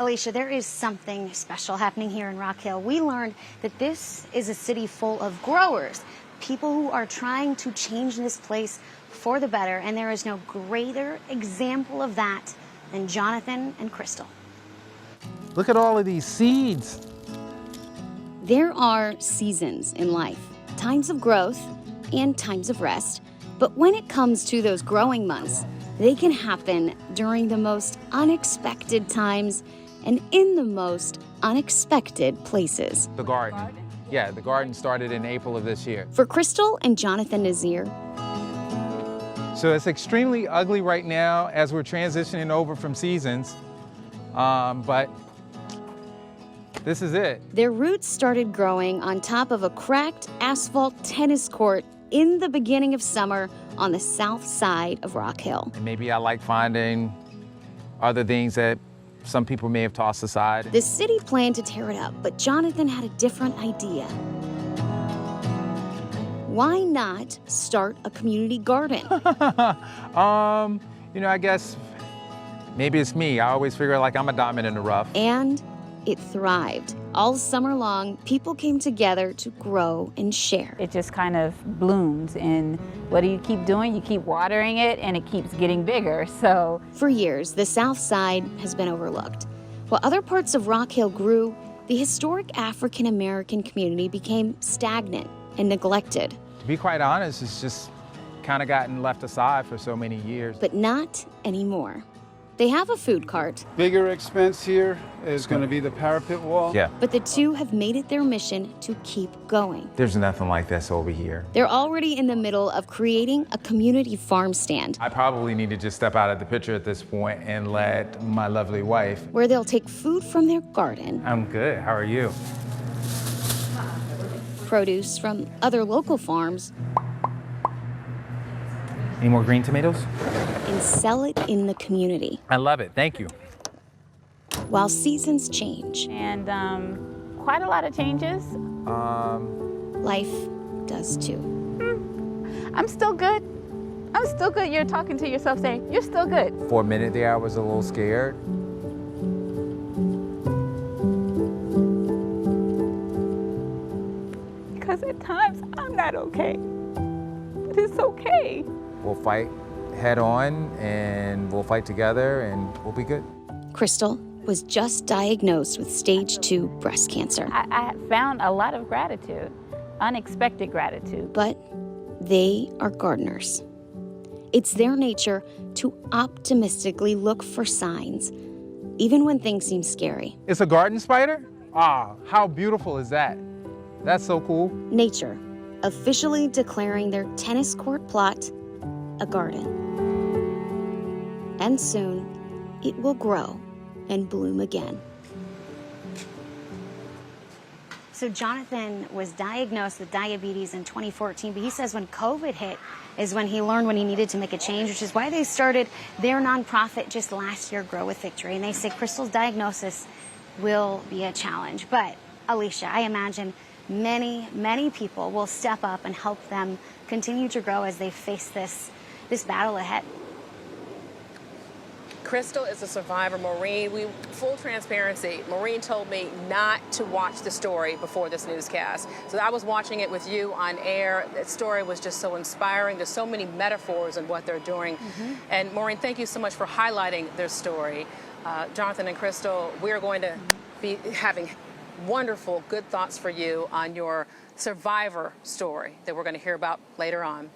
Alicia, there is something special happening here in Rock Hill. We learned that this is a city full of growers, people who are trying to change this place for the better, and there is no greater example of that than Jonathan and Crystal. Look at all of these seeds. There are seasons in life, times of growth and times of rest. But when it comes to those growing months, they can happen during the most unexpected times and in the most unexpected places. The garden. Yeah, the garden started in April of this year. For Crystal and Jonathan Nazir, So it's extremely ugly right now as we're transitioning over from seasons, but this is it. their roots started growing on top of a cracked asphalt tennis court in the beginning of summer on the south side of Rock Hill. And maybe I like finding other things that some people may have tossed aside. The city planned to tear it up, but Jonathan had a different idea. Why not start a community garden? I guess maybe it's me. I always figure like I'm a diamond in the rough. And it thrived. All summer long, people came together to grow and share. It just kind of blooms, and what do you keep doing? You keep watering it, and it keeps getting bigger. So For years, the South Side has been overlooked. While other parts of Rock Hill grew, the historic African American community became stagnant and neglected, To be quite honest, it's just kind of gotten left aside for so many years. but not anymore. They have a food cart, Bigger expense here is going to be the parapet wall. Yeah, but the two have made it their mission to keep going. there's nothing like this over here. They're already in the middle of creating a community farm stand I probably need to just step out of the picture at this point and let my lovely wife. where they'll take food from their garden, I'm good. How are you? produce from other local farms, Any more green tomatoes? and sell it in the community. I love it. Thank you. While seasons change, and quite a lot of changes. life does too. I'm still good. I'm still good. You're talking to yourself saying, you're still good. For a minute there, I was a little scared. Because at times I'm not okay. But it's okay. We'll fight head on and we'll fight together and we'll be good. Crystal was just diagnosed with stage 2 breast cancer, I found a lot of gratitude, unexpected gratitude. but they are gardeners. It's their nature to optimistically look for signs, even when things seem scary. It's a garden spider? Ah, how beautiful is that? That's so cool. Nature officially declaring their tennis court plot a garden. And soon, it will grow and bloom again. So Jonathan was diagnosed with diabetes in 2014, but he says when COVID hit is when he learned when he needed to make a change, which is why they started their nonprofit just last year, Grow with Victory. And they say Crystal's diagnosis will be a challenge. But Alicia, I imagine many people will step up and help them continue to grow as they face this battle ahead. Crystal is a survivor, Maureen. Full transparency, Maureen told me not to watch the story before this newscast. So I was watching it with you on air. That story was just so inspiring. There's so many metaphors in what they're doing. And Maureen, thank you so much for highlighting their story. Jonathan and Crystal, we're going to be having wonderful, good thoughts for you on your survivor story that we're going to hear about later on.